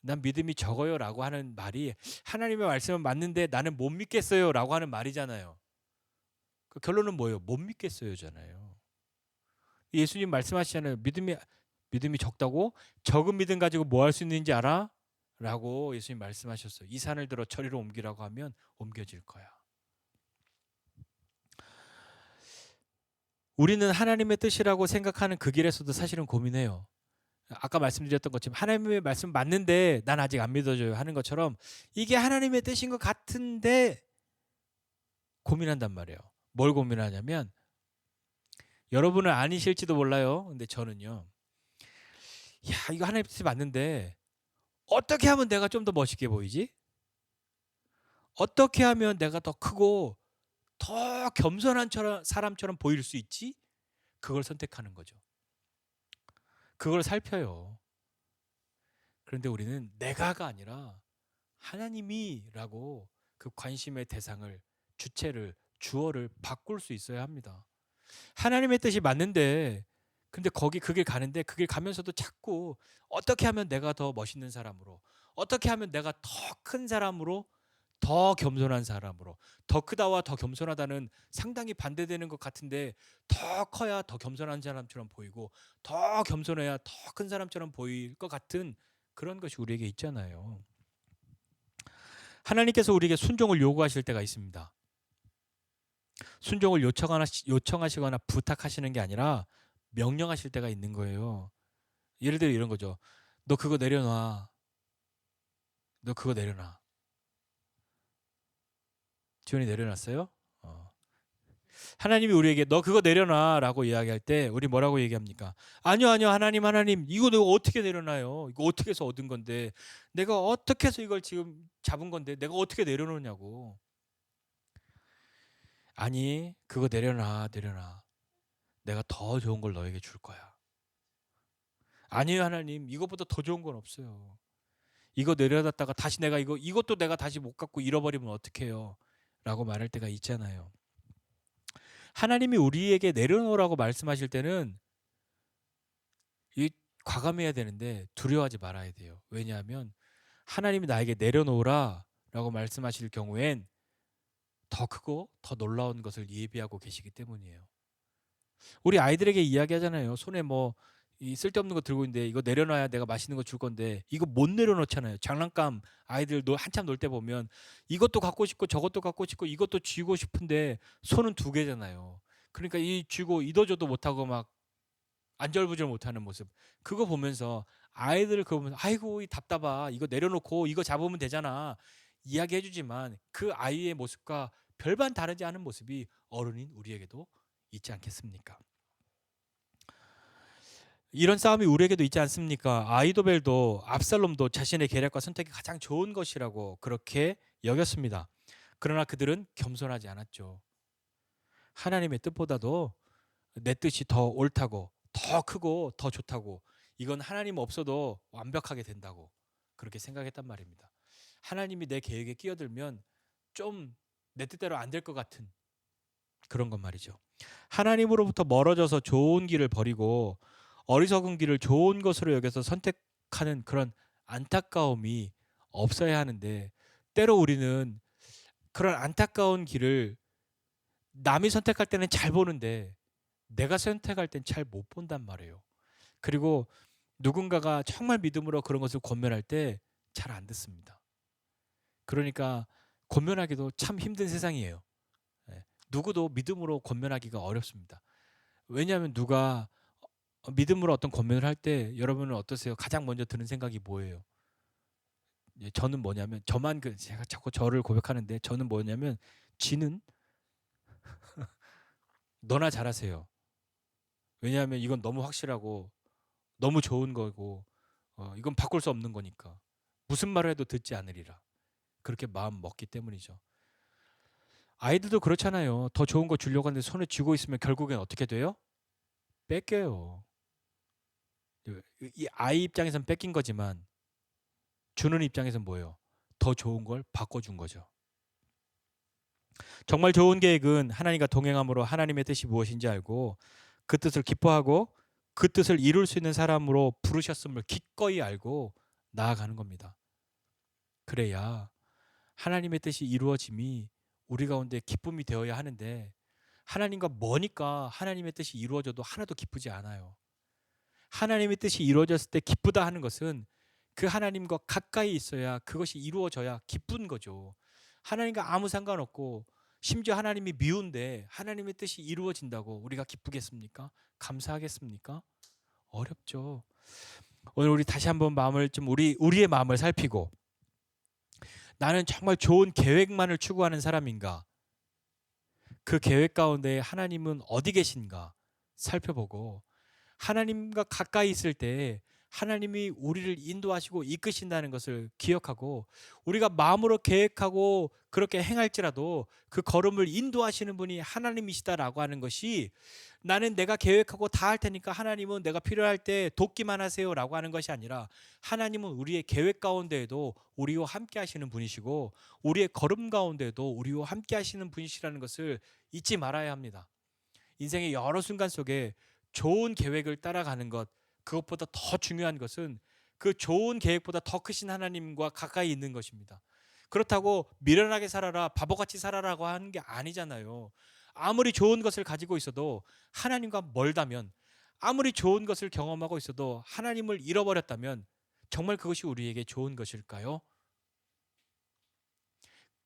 난 믿음이 적어요라고 하는 말이 하나님의 말씀은 맞는데 나는 못 믿겠어요라고 하는 말이잖아요. 그 결론은 뭐예요? 못 믿겠어요잖아요. 예수님 말씀하시잖아요. 믿음이 적다고 적은 믿음 가지고 뭐 할 수 있는지 알아? 라고 예수님 말씀하셨어요. 이 산을 들어 저리로 옮기라고 하면 옮겨질 거야. 우리는 하나님의 뜻이라고 생각하는 그 길에서도 사실은 고민해요. 아까 말씀드렸던 것처럼 하나님의 말씀 맞는데 난 아직 안 믿어져요 하는 것처럼 이게 하나님의 뜻인 것 같은데 고민한단 말이에요. 뭘 고민하냐면 여러분은 아니실지도 몰라요. 근데 저는요. 야, 이거 하나님의 뜻이 맞는데 어떻게 하면 내가 좀 더 멋있게 보이지? 어떻게 하면 내가 더 크고 더 겸손한 사람처럼 보일 수 있지? 그걸 선택하는 거죠. 그걸 살펴요. 그런데 우리는 내가가 아니라 하나님이라고 그 관심의 대상을, 주체를, 주어를 바꿀 수 있어야 합니다. 하나님의 뜻이 맞는데 근데 그 길 가는데 그 길 가면서도 자꾸 어떻게 하면 내가 더 멋있는 사람으로, 어떻게 하면 내가 더 큰 사람으로, 더 겸손한 사람으로, 더 크다와 더 겸손하다는 상당히 반대되는 것 같은데 더 커야 더 겸손한 사람처럼 보이고 더 겸손해야 더 큰 사람처럼 보일 것 같은 그런 것이 우리에게 있잖아요. 하나님께서 우리에게 순종을 요구하실 때가 있습니다. 순종을 요청하시거나 부탁하시는 게 아니라 명령하실 때가 있는 거예요. 예를 들어 이런 거죠. 너 그거 내려놔. 너 그거 내려놔. 지원이 내려놨어요? 하나님이 우리에게 너 그거 내려놔라고 이야기할 때 우리 뭐라고 얘기합니까? 아니요 하나님 이거 내가 어떻게 내려놔요? 이거 어떻게 해서 얻은 건데 내가 어떻게 해서 이걸 지금 잡은 건데 내가 어떻게 내려놓냐고. 아니 그거 내려놔. 내가 더 좋은 걸 너에게 줄 거야. 아니에요 하나님 이것보다 더 좋은 건 없어요. 이거 내려놨다가 다시 내가 이것도 내가 다시 못 갖고 잃어버리면 어떡해요? 라고 말할 때가 있잖아요. 하나님이 우리에게 내려놓으라고 말씀하실 때는 과감해야 되는데 두려워하지 말아야 돼요. 왜냐하면 하나님이 나에게 내려놓으라 라고 말씀하실 경우엔 더 크고 더 놀라운 것을 예비하고 계시기 때문이에요. 우리 아이들에게 이야기하잖아요. 손에 이 쓸데없는 거 들고 있는데 이거 내려놔야 내가 맛있는 거 줄 건데 이거 못 내려놓잖아요. 장난감 아이들 한참 놀 때 보면 이것도 갖고 싶고 저것도 갖고 싶고 이것도 쥐고 싶은데 손은 두 개잖아요. 그러니까 이 쥐고 이도저도 못하고 막 안절부절 못하는 모습. 그거 보면서 아이들을 그거 보면서 아이고 이 답답하 이거 내려놓고 이거 잡으면 되잖아 이야기해주지만 그 아이의 모습과 별반 다르지 않은 모습이 어른인 우리에게도 있지 않겠습니까? 이런 싸움이 우리에게도 있지 않습니까? 아히도벨도 압살롬도 자신의 계략과 선택이 가장 좋은 것이라고 그렇게 여겼습니다. 그러나 그들은 겸손하지 않았죠. 하나님의 뜻보다도 내 뜻이 더 옳다고, 더 크고 더 좋다고, 이건 하나님 없어도 완벽하게 된다고 그렇게 생각했단 말입니다. 하나님이 내 계획에 끼어들면 좀 내 뜻대로 안 될 것 같은 그런 것 말이죠. 하나님으로부터 멀어져서 좋은 길을 버리고 어리석은 길을 좋은 것으로 여겨서 선택하는 그런 안타까움이 없어야 하는데 때로 우리는 그런 안타까운 길을 남이 선택할 때는 잘 보는데 내가 선택할 땐 잘 못 본단 말이에요. 그리고 누군가가 정말 믿음으로 그런 것을 권면할 때 잘 안 듣습니다. 그러니까 권면하기도 참 힘든 세상이에요. 누구도 믿음으로 권면하기가 어렵습니다. 왜냐하면 누가 믿음으로 어떤 권면을 할 때 여러분은 어떠세요? 가장 먼저 드는 생각이 뭐예요? 저는 뭐냐면 제가 자꾸 저를 고백하는데 저는 뭐냐면 지는 너나 잘하세요. 왜냐하면 이건 너무 확실하고 너무 좋은 거고 이건 바꿀 수 없는 거니까 무슨 말을 해도 듣지 않으리라. 그렇게 마음 먹기 때문이죠. 아이들도 그렇잖아요. 더 좋은 거 주려고 하는데 손에 쥐고 있으면 결국엔 어떻게 돼요? 뺏겨요. 이 아이 입장에선 뺏긴 거지만 주는 입장에선 뭐예요? 더 좋은 걸 바꿔준 거죠. 정말 좋은 계획은 하나님과 동행함으로 하나님의 뜻이 무엇인지 알고 그 뜻을 기뻐하고 그 뜻을 이룰 수 있는 사람으로 부르셨음을 기꺼이 알고 나아가는 겁니다. 그래야 하나님의 뜻이 이루어짐이 우리 가운데 기쁨이 되어야 하는데 하나님과 머니까 하나님의 뜻이 이루어져도 하나도 기쁘지 않아요. 하나님의 뜻이 이루어졌을 때 기쁘다 하는 것은 그 하나님과 가까이 있어야 그것이 이루어져야 기쁜 거죠. 하나님과 아무 상관없고 심지어 하나님이 미운데 하나님의 뜻이 이루어진다고 우리가 기쁘겠습니까? 감사하겠습니까? 어렵죠. 오늘 우리 다시 한번 마음을 좀 우리의 마음을 살피고 나는 정말 좋은 계획만을 추구하는 사람인가? 그 계획 가운데 하나님은 어디 계신가 살펴보고 하나님과 가까이 있을 때 하나님이 우리를 인도하시고 이끄신다는 것을 기억하고 우리가 마음으로 계획하고 그렇게 행할지라도 그 걸음을 인도하시는 분이 하나님이시다라고 하는 것이 나는 내가 계획하고 다 할 테니까 하나님은 내가 필요할 때 돕기만 하세요라고 하는 것이 아니라 하나님은 우리의 계획 가운데에도 우리와 함께 하시는 분이시고 우리의 걸음 가운데에도 우리와 함께 하시는 분이시라는 것을 잊지 말아야 합니다. 인생의 여러 순간 속에 좋은 계획을 따라가는 것, 그것보다 더 중요한 것은 그 좋은 계획보다 더 크신 하나님과 가까이 있는 것입니다. 그렇다고 미련하게 살아라, 바보같이 살아라고 하는 게 아니잖아요. 아무리 좋은 것을 가지고 있어도 하나님과 멀다면, 아무리 좋은 것을 경험하고 있어도 하나님을 잃어버렸다면 정말 그것이 우리에게 좋은 것일까요?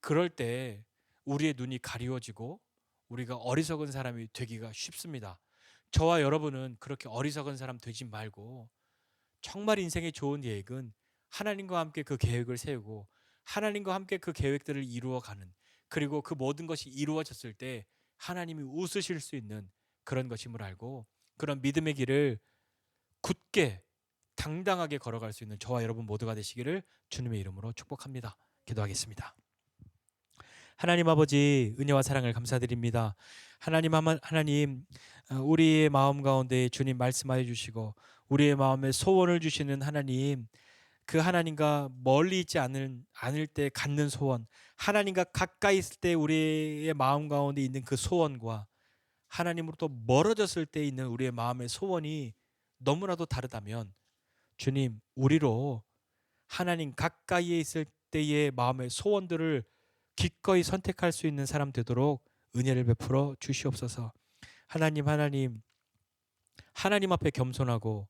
그럴 때 우리의 눈이 가리워지고 우리가 어리석은 사람이 되기가 쉽습니다. 저와 여러분은 그렇게 어리석은 사람 되지 말고 정말 인생의 좋은 계획은 하나님과 함께 그 계획을 세우고 하나님과 함께 그 계획들을 이루어가는, 그리고 그 모든 것이 이루어졌을 때 하나님이 웃으실 수 있는 그런 것임을 알고 그런 믿음의 길을 굳게 당당하게 걸어갈 수 있는 저와 여러분 모두가 되시기를 주님의 이름으로 축복합니다. 기도하겠습니다. 하나님 아버지, 은혜와 사랑을 감사드립니다. 하나님, 우리의 마음 가운데 주님 말씀하여 주시고 우리의 마음에 소원을 주시는 하나님, 그 하나님과 멀리 있지 않을 때 갖는 소원, 하나님과 가까이 있을 때 우리의 마음 가운데 있는 그 소원과 하나님으로부터 멀어졌을 때 있는 우리의 마음의 소원이 너무나도 다르다면 주님, 우리로 하나님 가까이에 있을 때의 마음의 소원들을 기꺼이 선택할 수 있는 사람 되도록 은혜를 베풀어 주시옵소서. 하나님 앞에 겸손하고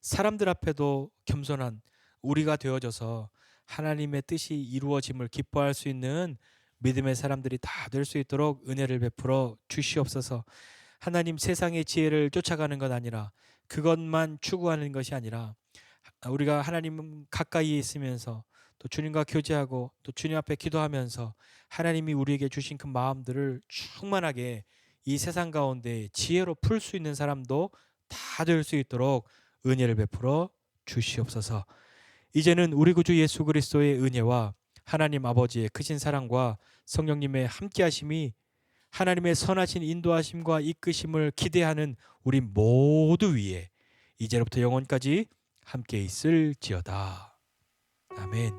사람들 앞에도 겸손한 우리가 되어져서 하나님의 뜻이 이루어짐을 기뻐할 수 있는 믿음의 사람들이 다 될 수 있도록 은혜를 베풀어 주시옵소서. 하나님, 세상의 지혜를 쫓아가는 것 아니라 그것만 추구하는 것이 아니라 우리가 하나님 가까이에 있으면서 또 주님과 교제하고 또 주님 앞에 기도하면서 하나님이 우리에게 주신 그 마음들을 충만하게 이 세상 가운데 지혜로 풀 수 있는 사람도 다 될 수 있도록 은혜를 베풀어 주시옵소서. 이제는 우리 구주 예수 그리스도의 은혜와 하나님 아버지의 크신 사랑과 성령님의 함께하심이 하나님의 선하신 인도하심과 이끄심을 기대하는 우리 모두 위에 이제로부터 영원까지 함께 있을지어다. 아멘.